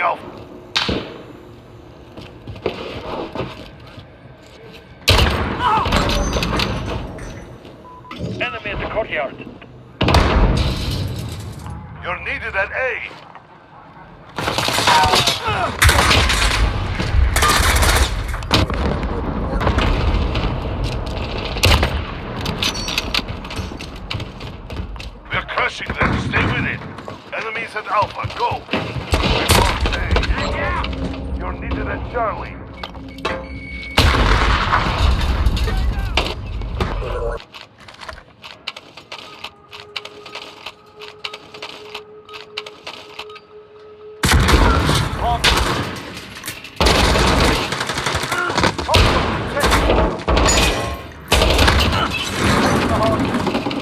Alpha. Enemy at the courtyard. You're needed at A. We're crushing them. Stay with it. Enemies at Alpha. Go. We're on A. You're needed at Charlie.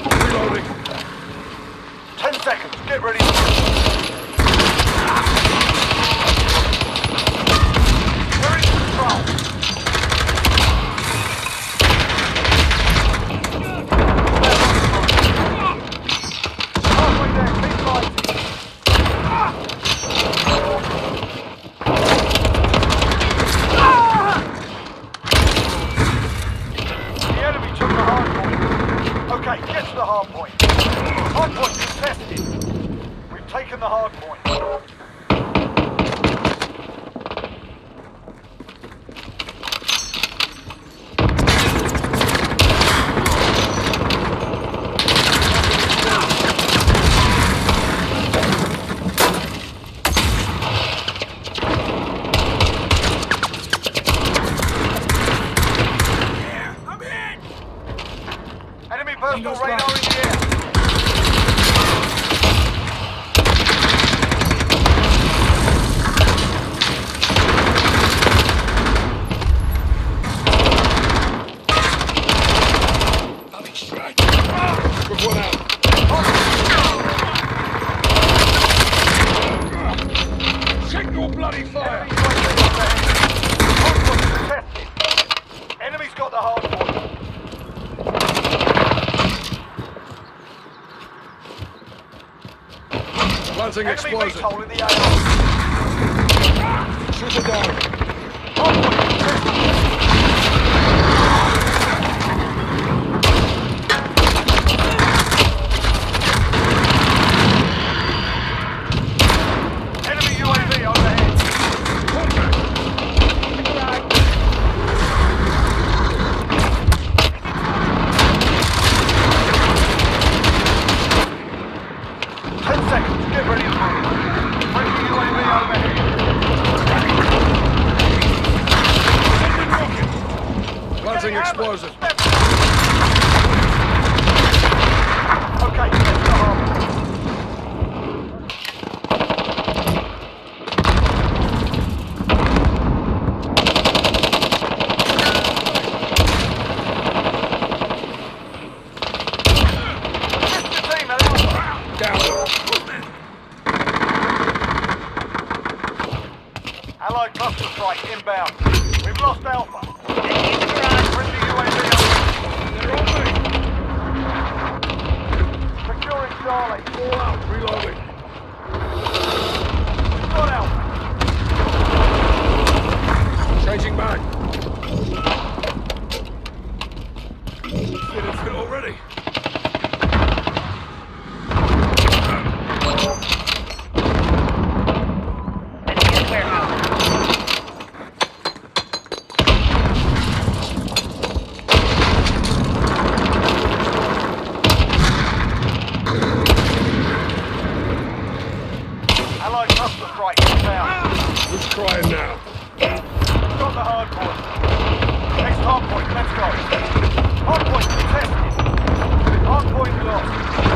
Reloading. 10 seconds. Get ready. We're in control. Halfway there. Keep fighting. The enemy took the hard point. Okay, get to the hard point. Hard point contested. We've taken the hard point. Enemy personal radar in the air. Took one out. Signal bloody fire! Hard point contested. Enemy's got the hard point. Planting Enemy explosive. VTOL in the AR. Shoot it down. Hard point contested. Enemy UAV overhead. Ten seconds. Get ready to move. Friendly UAV overhead. Planting explosive. Okay, get to the harbor. Assist the team at Alpha. Down. Allied cluster strike inbound. We've lost Alpha. Friendly UAV They're on me. securing Charlie. All out. Reloading. We've got Alpha. Changing back. Didn't fit already. Enemy at warehouse. Allied cluster strike inbound. Who's crying now? We've got the hard point. Next hard point, let's go. Hard point contested. Hard point lost.